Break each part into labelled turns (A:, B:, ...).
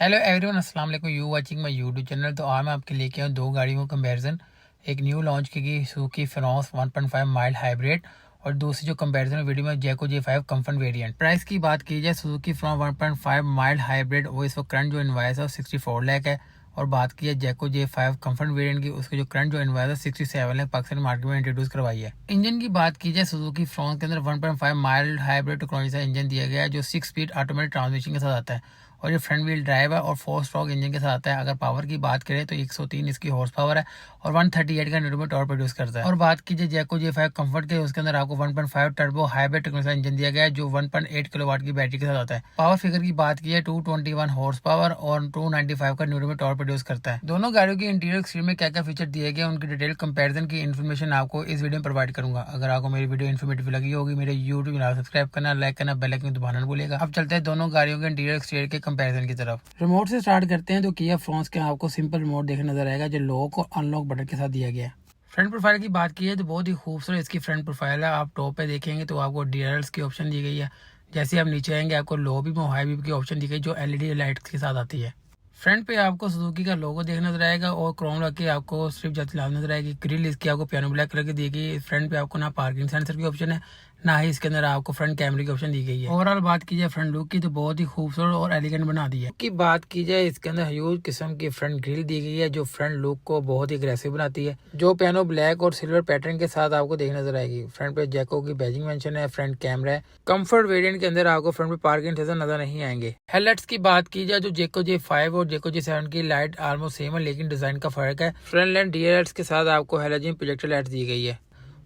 A: Hello everyone, अस्सलाम वालेकुम। You watching my YouTube channel. तो आज मैं आपके लेके आया हूँ दो गाड़ियों का कंपैरिजन। एक न्यू लॉन्च की गई सुजुकी फ्रॉन्स 1.5 माइल्ड हाइब्रिड और दूसरी जो कंपैरिजन वीडियो में जैको J5 कंफर्ट वेरिएंट। प्राइस की बात की जाए सुजुकी फ्रॉन्स 1.5 माइल्ड हाइब्रिड, वो इस वक्त करंट जो इनवाइस है वो 64 लाख है। और बात की है जैको J5 कंफर्ट वेरिएंट की, उसके जो करंट जो इनवाइस है 67 लाख पाकिस्तान मार्केट में इंट्रोड्यूस करवाई है। इंजन की बात की जाए सुजुकी फ्रॉन्स के अंदर 1.5 माइल्ड हाइब्रिड टेक्नोलॉजी का इंजन दिया गया है जो 6 स्पीड ऑटोमेटिक ट्रांसमिशन के साथ आता है और ये फ्रंट व्हील ड्राइव है और 4 स्ट्रोक इंजन के साथ आता है। अगर पावर की बात करें तो 103 इसकी हॉर्स पावर है और 138 का न्यूटन टॉर्क प्रोड्यूस करता है। और बात कीजिए जैको J5 कंफर्ट के, उसके अंदर आपको 1.5 टर्बो हाइब्रिड टेक्नोलॉजी इंजन दिया गया है जो 1.8 किलोवाट की बैटरी के साथ आता है। पावर फिगर की बात की है 221 हॉर्स पावर और 295 का न्यूटन टॉर्क प्रोड्यूस करता है। दोनों गाड़ियों की इंटीरियर एक्सटीरियर में क्या क्या फीचर दिए गए उनकी डिटेल कंपैरिजन की इन्फॉर्मेशन आपको इस वीडियो में प्रोवाइड करूंगा। अगर आपको मेरी वीडियो इन्फॉर्मेटिव लगी होगी, मेरे यूट्यूब चैनल सब्सक्राइब करना, लाइक करना, बेल आइकन दबाना न भूलिएगा। अब चलते हैं दोनों गाड़ियों के इंटीरियर एक्सटीरियर के कंपैरिजन की तरफ। रिमोट से स्टार्ट करते हैं तो किया फ्रॉन्स के आपको सिंपल रिमोट देखने नजर आएगा जो लॉक और अनलॉक बटन के साथ दिया गया है। फ्रंट प्रोफाइल की बात की है तो बहुत ही खूबसूरत इसकी फ्रंट प्रोफाइल है। आप टॉप पे देखेंगे तो आपको DRLs की ऑप्शन दी गई है। जैसे आप नीचे आएंगे आपको लो बीम और हाई बीम की ऑप्शन दी गई जो LED लाइट्स के साथ आती है। फ्रंट पे आपको सुजुकी का लोगो देखने नजर आएगा और क्रोम लग के आपको सिर्फ जाती लाल नजर आएगी। ग्रिल इसकी आपको पियानो ब्लैक कलर की दी गई। फ्रंट पे आपको ना पार्किंग सेंसर की ऑप्शन है, ना ही इसके अंदर आपको फ्रंट कैमरे की ऑप्शन दी गई है। ओवरऑल बात की जाए फ्रंट लुक की तो बहुत ही खूबसूरत और एलिगेंट बना दी है। की बात की जाए इसके अंदर ह्यूज किस्म की फ्रंट ग्रिल दी गई है जो फ्रंट लुक को बहुत ही अग्रेसिव बनाती है, जो पियानो ब्लैक और सिल्वर पैटर्न के साथ आपको देखने नजर आएगी। फ्रंट पे जैको की बैजिंग मेंशन है, फ्रंट कैमरा है। कंफर्ट वेरिएंट के अंदर आपको फ्रंट पे पार्किंग सेंसर नजर नहीं आएंगे। हेडलाइट्स की बात की जाए तो जैको J5 और जैको J7 की लाइट ऑलमोस्ट सेम है लेकिन डिजाइन का फर्क है। फ्रंट लाइन DRLs के साथ आपको हैलोजन प्रोजेक्टर लाइट दी गई है।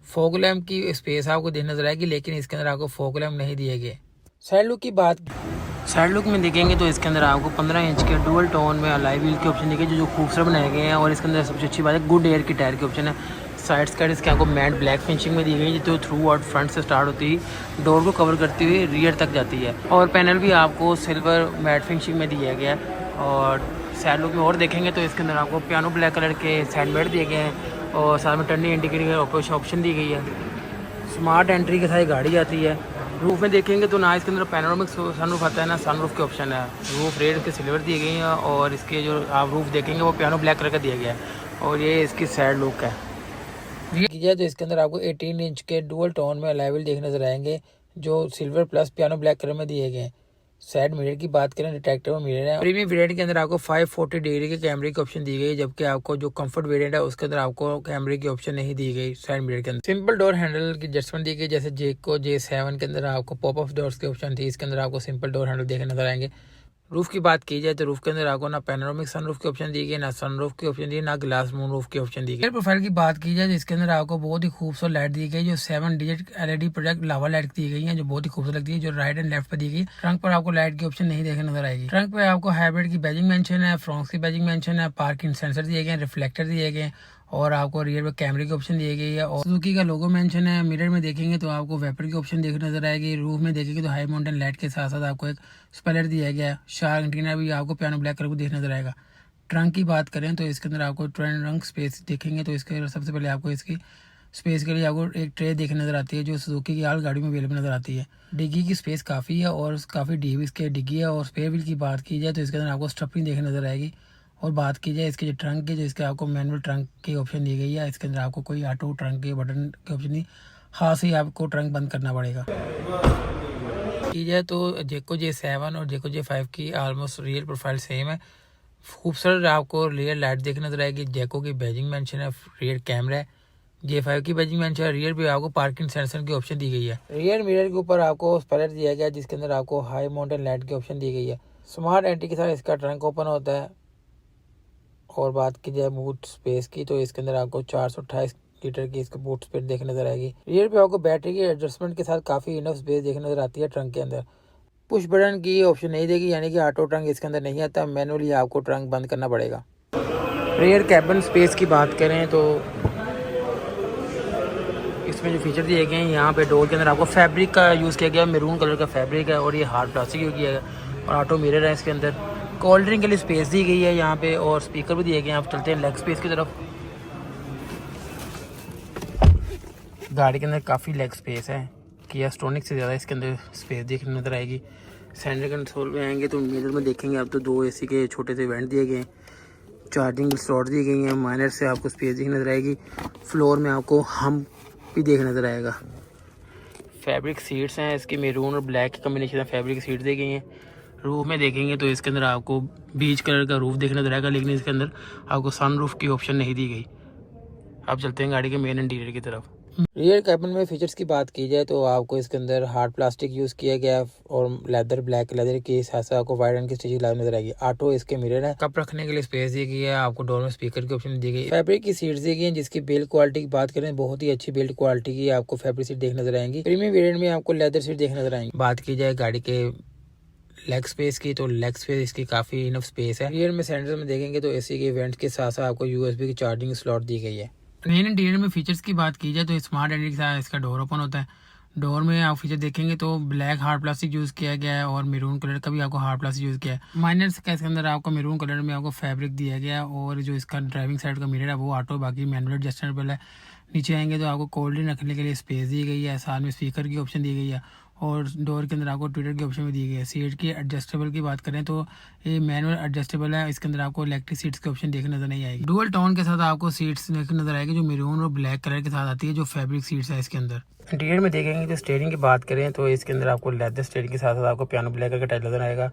A: फॉग लैम्प की स्पेस आपको देखने नजर आएगी लेकिन इसके अंदर आपको फॉग लैम्प नहीं दिए गए। साइड लुक की बात, साइड लुक में देखेंगे तो इसके अंदर आपको 15 इंच के डुअल टोन में अलॉय व्हील की ऑप्शन दी गई जो खूबसूरत बनाए गए हैं। और इसके अंदर सबसे अच्छी बात है गुड एयर की टायर की ऑप्शन है। साइड स्कर्ट इसके आपको मैट ब्लैक फिनिशिंग में दी गई है जो थ्रू आउट फ्रंट से स्टार्ट होती है डोर को कवर करती हुई रियर तक जाती है। और पैनल भी आपको सिल्वर मैट फिनिशिंग में दिया गया है। और साइड लुक में और देखेंगे तो इसके अंदर आपको पियानो ब्लैक कलर के साइड मेट दिए गए हैं और साथ में टर्निंग इंडिकेटर ऑप्शन दी गई है। स्मार्ट एंट्री के साथ गाड़ी आती है। रूफ में देखेंगे तो ना इसके अंदर पैनोरामिक सनरूफ आता है ना सनरूफ की ऑप्शन है। रूफ रेड के सिल्वर दिए गई है और इसके जो आप रूफ देखेंगे वो पियानो ब्लैक कलर का दिया गया है। और ये इसकी साइड लुक है। की जाए तो इसके अंदर आपको 18 इंच के डुअल टोन में अलॉय व्हील देखने नजर आएंगे जो silver plus piano black colour में दिए गए हैं। साइड मिरर की बात करें डिटेक्टिव मिरर है। प्रीमियम वेरिएंट के अंदर आपको 540 डिग्री के कैमरे की ऑप्शन दी गई, जबकि आपको जो कंफर्ट वेरिएंट है उसके अंदर आपको कैमरे की ऑप्शन नहीं दी गई। साइड मिरर के अंदर सिंपल डोर हैंडल की एडजस्टमेंट दी गई, जैसे जैको J7 के अंदर आपको पॉप अप डोर्स की ऑप्शन थी, इसके अंदर आपको सिंपल डोर हैंडल देखने नजर आएंगे। रूफ की बात की जाए तो रूफ के अंदर आपको ना पैनोरामिक सनरूफ की ऑप्शन दी गई, ना सनरूफ की ऑप्शन दी, ना ग्लास मून रूफ की ऑप्शन दी गई। प्रोफाइल की बात की जाए तो इसके अंदर आपको बहुत ही खूबसूरत लाइट दी गई जो 7 डिजिट LED प्रोजेक्ट लावा लाइट दी गई है जो बहुत ही खूबसूरत लगती है, जो राइट एंड लेफ्ट पे दी गई। ट्रंक पर आपको लाइट की ऑप्शन नहीं देखने नजर आएगी। ट्रंक पे आपको हाइब्रिड की बैजिंग मेंशन है, फ्रॉन्स की बैजिंग मेंशन है, पार्किंग सेंसर दिए गए, रिफ्लेक्टर दिए गए और आपको रियर पे कैमरे की ऑप्शन दी गई है। और सुजुकी का लोगो मेंशन है। मिरर में देखेंगे तो आपको वेपर की ऑप्शन देखने नजर आएगी। रूफ में देखेंगे तो हाई माउंटेन लाइट के साथ साथ आपको एक स्पॉइलर दिया गया है। शार्क एंटीना भी आपको पियानो ब्लैक कलर को देखने नजर आएगा। ट्रंक की बात करें तो इसके अंदर आपको ट्रंक स्पेस देखेंगे तो इसके सबसे पहले आपको इसकी स्पेस के लिए आपको एक ट्रे देखने नजर आती है जो सुजुकी की हर गाड़ी में अवेलेबल नजर आती है। डिग्गी की स्पेस काफ़ी है और काफ़ी डीप इसके डिग्गी है। और स्पेयर व्हील की बात की जाए तो इसके अंदर आपको स्टफिंग देखने नजर आएगी। और बात की जाए इसके जो ट्रंक की, जो इसके आपको मैनुअल ट्रंक की ऑप्शन दी गई है, इसके अंदर आपको कोई ऑटो ट्रंक के बटन की ऑप्शन नहीं, हाथ से ही आपको ट्रंक बंद करना पड़ेगा। की जाए तो जैको J7 और जैको J5 की ऑलमोस्ट रियल प्रोफाइल सेम है। खूबसूरत आपको रियर लाइट देखने नजर आएगी। जैको की बैजिंग मेंशन है, रियर कैमरा है। J5 की बैजिंग मेंशन है, रियर पे आपको पार्किंग सेंसर की ऑप्शन दी गई है। रियर मिरर के ऊपर आपको स्पॉइलर दिया गया जिसके अंदर आपको हाई माउंटेन लाइट की ऑप्शन दी गई है। स्मार्ट एंट्री के साथ इसका ट्रंक ओपन होता है। और बात की जाए बूट स्पेस की तो इसके अंदर आपको 428 लीटर की इसकी बूट स्पेस देखने नजर आएगी। रियर पे आपको बैटरी की एडजस्टमेंट के साथ काफी इनफ स्पेस देखने नजर आती है। ट्रंक के अंदर पुश बटन की ऑप्शन नहीं देगी, यानी कि ऑटो ट्रंक इसके अंदर नहीं आता, मैनुअली आपको ट्रंक बंद करना पड़ेगा। रियर कैबिन स्पेस की बात करें तो इसमें जो फीचर दिए गए हैं, यहाँ पे डोर के अंदर आपको फैब्रिक का यूज़ किया गया है, मैरून कलर का फैब्रिक है और ये हार्ड प्लास्टिक यूज़ किया गया और ऑटो मिरर है। इसके अंदर कोल्ड ड्रिंक के लिए स्पेस दी गई है यहाँ पे और स्पीकर भी दिए गए हैं। आप चलते हैं लेग स्पेस की तरफ। गाड़ी के अंदर काफ़ी लेग स्पेस है, किया स्टोनिक से ज़्यादा इसके अंदर स्पेस देखने नजर आएगी। सेंटर कंसोल में आएंगे तो मिरर में देखेंगे आप तो 2 एसी के छोटे से वेंट दिए गए हैं, चार्जिंग स्लॉट दी गई हैं, माइनर से आपको स्पेस दिख नज़र आएगी। फ्लोर में आपको हम भी देख नज़र आएगा। फैब्रिक सीट्स हैं इसकी, मैरून और ब्लैक की कम्बिनेशन में फैब्रिक सीट्स दी गई हैं। रूफ में देखेंगे तो इसके अंदर आपको बीच कलर का रूफ देखने नजर आएगा, लेकिन इसके अंदर आपको सन रूफ की ऑप्शन नहीं दी गई। आप चलते हैं गाड़ी के मेन इंटीरियर की तरफ। रियर कैबिन में फीचर्स की बात की जाए तो आपको इसके अंदर हार्ड प्लास्टिक यूज़ किया गया और लेदर, ब्लैक लेदर के साथ साथ आपको वाइट रंग की स्टिचिंग नजर आएगी। ऑटो इसके मिरर है, कप रखने के लिए स्पेस दी गई है, आपको डोर में स्पीकर की ऑप्शन दी गई। फैब्रिक की सीट्स दी गई हैं जिसकी बिल्ड क्वालिटी की बात करें बहुत ही अच्छी बिल्ड क्वालिटी की आपको फैब्रिक सीट देखने नजर आएंगी। प्रीमियम वेरिएंट में आपको लेदर सीट देखने नजर आएंगी। बात की जाए गाड़ी के लेग स्पेस की तो लेग स्पेस इसकी काफ़ी इनफ स्पेस है। रियर में सेंटर में देखेंगे तो एसी के वेंट्स के साथ साथ आपको यूएसबी की चार्जिंग स्लॉट दी गई है। मेन इंटीरियर में फीचर्स की बात की जाए तो स्मार्ट एंट्री के साथ इसका डोर ओपन होता है। डोर में आप फीचर देखेंगे तो ब्लैक हार्ड प्लास्टिक यूज़ किया गया है और मैरून कलर का भी आपको हार्ड प्लास्टिक यूज़ किया है। माइनर्स का इसके अंदर आपको मैरून कलर में आपको फैब्रिक दिया गया है और जो इसका ड्राइविंग साइड का मिरर है वो ऑटो, बाकी मैनुअल एडजस्टेबल है। नीचे आएंगे तो आपको कोल्ड ड्रिंक रखने के लिए स्पेस दी गई है, साथ में स्पीकर की ऑप्शन दी गई है और डोर के अंदर आपको ट्विटर की ऑप्शन भी दी गई है। सीट की एडजस्टेबल की बात करें तो ये मैनुअल एडजस्टेबल है, इसके अंदर आपको इलेक्ट्रिक सीट्स की ऑप्शन देखने नजर नहीं आएगी। डुअल टोन के साथ आपको सीट्स देखने नजर आएगी जो मैरून और ब्लैक कलर के साथ आती है, जो फैब्रिक सीट्स है इसके अंदर। इंटीरियर में देखेंगे तो स्टीयरिंग की बात करें तो इसके अंदर आपको लेदर स्टीयरिंग के साथ साथ आपको पियानो ब्लैक का टाइल नजर आएगा।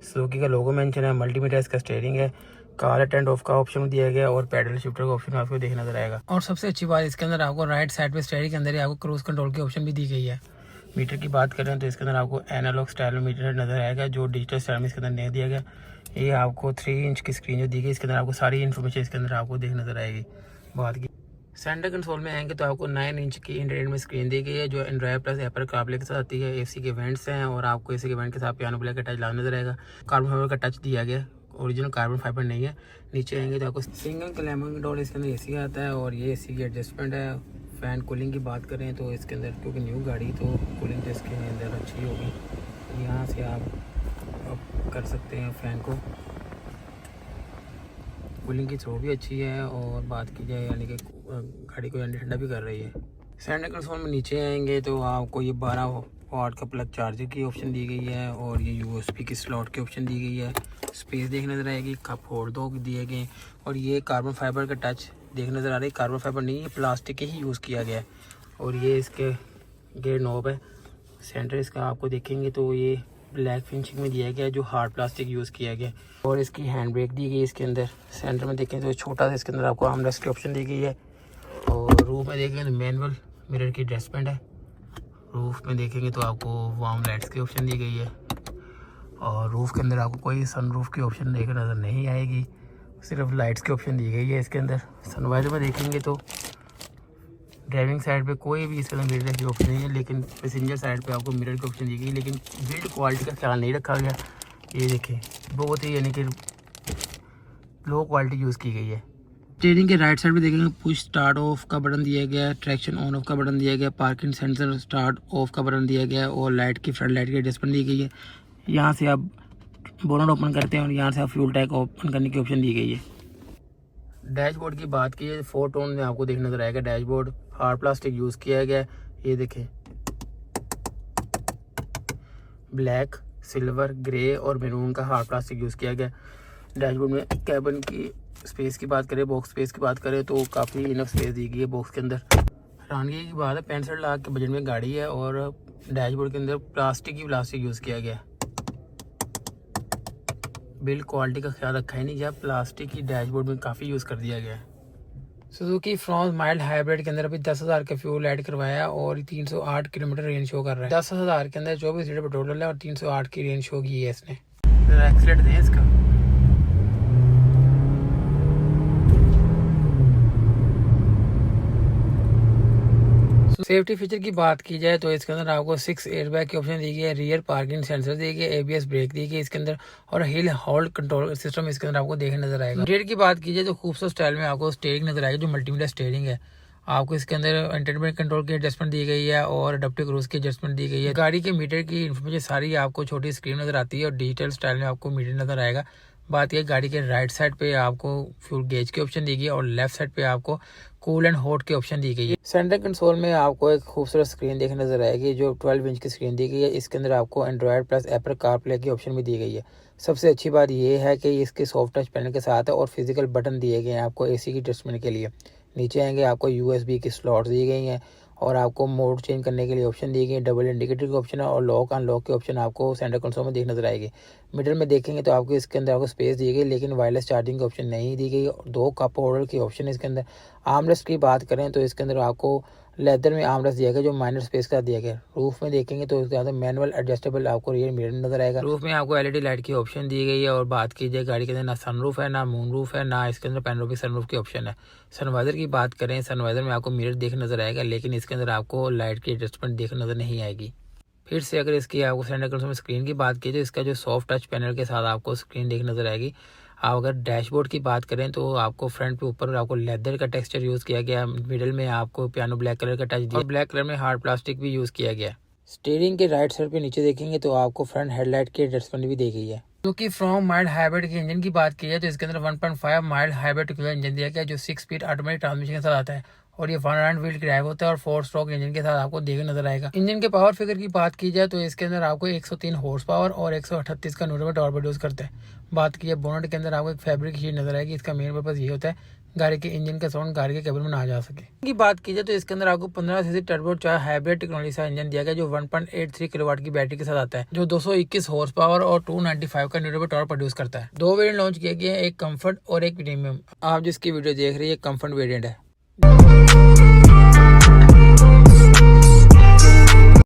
A: सुजुकी का लोगो मेंशन है, मल्टीमीडिया इसका स्टीयरिंग है, कार अटेंड ऑफ का ऑप्शन दिया गया और पैडल शिफ्टर का ऑप्शन आपको देखने नजर आएगा। और सबसे अच्छी बात इसके अंदर आपको राइट साइड पे स्टीयरिंग के अंदर ही आपको क्रूज कंट्रोल की ऑप्शन भी दी गई है। मीटर की बात करें तो इसके अंदर आपको एनालॉग स्टाइल में मीटर नजर आएगा, जो डिजिटल स्टाइल में इसके अंदर नहीं दिया गया। ये आपको 3 इंच की स्क्रीन जो दी गई, इसके अंदर आपको सारी इन्फॉर्मेशन इसके अंदर आपको देखने नजर आएगी। बात की सेंटर कंसोल में आएंगे तो आपको 9 इंच की एंड्रॉइड स्क्रीन दी गई है जो एंड्रॉइड प्लस एप्पल कारप्ले के साथ आती है। एसी के वेंट्स हैं और आपको एसी के वेंट के साथ पियानो ब्लैक का टच लाना नजर आएगा। कार्बन फाइबर का टच दिया गया, ओरिजिनल कार्बन फाइबर नहीं है। नीचे आएंगे तो आपको सिंगल क्लाइंबिंग डोर इसके अंदर एसी आता है और ये एसी की एडजस्टमेंट है। फ़ैन कूलिंग की बात करें तो इसके अंदर क्योंकि न्यू गाड़ी तो कूलिंग तो इसके अंदर अच्छी होगी। यहाँ से आप कर सकते हैं फ़ैन को, कूलिंग की थ्रो भी अच्छी है और बात की जाए यानी कि गाड़ी को यानी ठंडा भी कर रही है। सेंटर कंसोल में नीचे आएंगे तो आपको ये 12 वाट का प्लग चार्जर की ऑप्शन दी गई है और ये यूएसबी की स्लॉट की ऑप्शन दी गई है। स्पेस देखने नजर आएगी, कप होल्ड 2 दिए गए और ये कार्बन फाइबर का टच देखने नजर आ रही है। कार्बन फाइबर नहीं, ये प्लास्टिक ही यूज़ किया गया है और ये इसके गेयर नॉब है। सेंटर इसका आपको देखेंगे तो ये ब्लैक फिनिशिंग में दिया गया है जो हार्ड प्लास्टिक यूज़ किया गया और इसकी हैंड ब्रेक दी गई इसके अंदर। सेंटर में देखें तो छोटा सा इसके अंदर आपको आर्मरेस्ट की ऑप्शन दी गई है और रूफ में देखेंगे तो मैनुअल मिरर की एडजस्टमेंट है। रूफ में देखेंगे तो आपको वार्म लाइट्स की ऑप्शन दी गई है और रूफ के अंदर आपको कोई सन रूफ की ऑप्शन देखने नज़र नहीं आएगी, सिर्फ लाइट्स की ऑप्शन दी गई है इसके अंदर। सनवाइजर में देखेंगे तो ड्राइविंग साइड पे कोई भी इसके अंदर मिरर की ऑप्शन नहीं है, लेकिन पैसेंजर साइड पे आपको मिरर की ऑप्शन दी गई, लेकिन बिल्ड क्वालिटी का ख्याल नहीं रखा गया। ये देखें बहुत ही यानी कि लो क्वालिटी यूज़ की गई है। स्टीयरिंग के राइट साइड पे देखेंगे पुश स्टार्ट ऑफ का बटन दिया गया है, ट्रैक्शन ऑन ऑफ का बटन दिया गया, पार्किंग सेंसर स्टार्ट ऑफ का बटन दिया गया है और लाइट की फ्रंट लाइट की एडजस्टमेंट दी गई है। यहाँ से आप बोनट ओपन करते हैं और यहाँ से आप फ्यूल टैंक ओपन करने की ऑप्शन दी गई है। डैशबोर्ड की बात की है 4 टोन में आपको देखने नजर आएगा। डैशबोर्ड हार्ड प्लास्टिक यूज़ किया गया है, ये देखें ब्लैक, सिल्वर, ग्रे और मैरून का हार्ड प्लास्टिक यूज़ किया गया। डैशबोर्ड में कैबिन की स्पेस की बात करें, बॉक्स स्पेस की बात करें तो काफ़ी इनफ स्पेस दी गई है बॉक्स के अंदर। हैरानगी की बात है 65 लाख के बजट में गाड़ी है और डैशबोर्ड के अंदर प्लास्टिक यूज़ किया गया। बिल्ड क्वालिटी का ख्याल रखा ही नहीं गया, प्लास्टिक की डैशबोर्ड में काफ़ी यूज़ कर दिया गया है। सुजुकी फ्रॉन्स माइल्ड हाइब्रिड के अंदर अभी 10,000 का फ्यूल ऐड करवाया और 308 किलोमीटर रेंज शो कर रहा है। 10,000 के अंदर 24 लीटर पेट्रोल डाला और 308 की रेंज शो की है इसने। एक्सीलेंट दें इसका। सेफ्टी फीचर की बात की जाए तो इसके अंदर आपको 6 एयरबैग की ऑप्शन दी गई है, रियर पार्किंग सेंसर दी गई है, एबीएस ब्रेक दी गई इसके अंदर और हिल होल्ड कंट्रोल सिस्टम इसके अंदर आपको देखने नजर आएगा। इंटीरियर की बात की जाए तो खूबसूरत स्टाइल में आपको स्टीयरिंग नजर आएगी जो मल्टीमीडिया स्टीयरिंग है। आपको इसके अंदर एंटरटेनमेंट कंट्रोल की एडजस्टमेंट दी गई है और अडैप्टिव क्रूज की एडजस्टमेंट दी गई है। गाड़ी के मीटर की इन्फॉर्मेशन सारी आपको छोटी स्क्रीन नजर आती है और डिजिटल स्टाइल में आपको मीटर नजर आएगा। बात यह गाड़ी के राइट साइड पे आपको फ्यूल गेज की ऑप्शन दी गई है और लेफ्ट साइड पे आपको कूल एंड हॉट की ऑप्शन दी गई है। सेंटर कंसोल में आपको एक खूबसूरत स्क्रीन देखने नजर आएगी जो 12 इंच की स्क्रीन दी गई है। इसके अंदर आपको एंड्रॉयड प्लस एप्पल कारप्ले की ऑप्शन भी दी गई है। सबसे अच्छी बात यह है कि इसके सॉफ्ट टच पैनल के साथ है और फिजिकल बटन दिए गए हैं आपको एसी की एडजस्टमेंट के लिए। नीचे आएंगे आपको यूएसबी की स्लॉट दी गई हैं और आपको मोड चेंज करने के लिए ऑप्शन दी गई, डबल इंडिकेटर की ऑप्शन है और लॉक अनलॉक की ऑप्शन आपको सेंटर कंसोल में देखने नजर आएगी। मिडिल में देखेंगे तो आपको इसके अंदर आपको स्पेस दी गई लेकिन वायरलेस चार्जिंग की ऑप्शन नहीं दी गई। 2 कप होल्डर की ऑप्शन है इसके अंदर। आर्मरेस्ट की बात करें तो इसके अंदर आपको लेदर में आर्मरेस्ट दिया गया जो माइनर स्पेस का दिया गया। रूफ में देखेंगे तो इसके अंदर मैनुअल एडजस्टेबल आपको रियर मिरर नजर आएगा। रूफ में आपको एलईडी लाइट की ऑप्शन दी गई है और बात कीजिए गाड़ी के अंदर ना सनरूफ है, ना मून रूफ है, ना इसके अंदर पैनोरामिक सनरूफ की ऑप्शन है। सनवाइजर की बात करें, सनवाइजर में आपको मिरर देखने नजर आएगा लेकिन इसके अंदर आपको लाइट की एडजस्टमेंट देखने नजर नहीं आएगी। फिर से अगर इसकी आपको सेंटर कंसोल में स्क्रीन की बात की तो इसका जो सॉफ्ट टच पैनल के साथ आपको स्क्रीन देखने नजर आएगी। आप अगर डैशबोर्ड की बात करें तो आपको फ्रंट पे ऊपर आपको लेदर का टेक्सचर यूज़ किया गया, मिडिल में आपको पियानो ब्लैक कलर का टच दिया और ब्लैक कलर में हार्ड प्लास्टिक भी यूज़ किया गया। स्टीयरिंग के राइट साइड पे नीचे देखेंगे तो आपको फ्रंट हेडलाइट की एडजस्टमेंट भी दी गई है। क्योंकि फ्रॉम माइल्ड हाइब्रिड के इंजन की बात की जाए तो इसके अंदर 1.5 माइल्ड हाइब्रिड इंजन दिया गया जो 6 स्पीड ऑटोमेटिक ट्रांसमिशन के साथ आता है और ये 1 हैंड व्हील ड्राइव होता है और 4 स्ट्रोक इंजन के साथ आपको देखने नजर आएगा। इंजन के पावर फिगर की बात की जाए तो इसके अंदर आपको 103 हॉर्स पावर और 138 का न्यूटन टॉर्क प्रोड्यूस करते हैं। बात की जाए बोनेट के अंदर आपको एक फैब्रिक शीट नजर आएगी। इसका मेन पर्पज ये होता है गाड़ी के इंजन का साउंड गाड़ी के केबल में ना जा सके। की बात की जाए तो इसके अंदर आपको 15 CC turbo charge hybrid technology का इंजन दिया गया जो 1.83 किलोवाट की बैटरी के साथ आता है जो 221 हॉर्स पावर और 295 का न्यूटन टॉर्क प्रोड्यूस करता है। 2 वेरिएंट लॉन्च किए गए हैं, एक कंफर्ट और एक प्रीमियम। आप जिसकी वीडियो देख रही है कंफर्ट वेरिएंट है।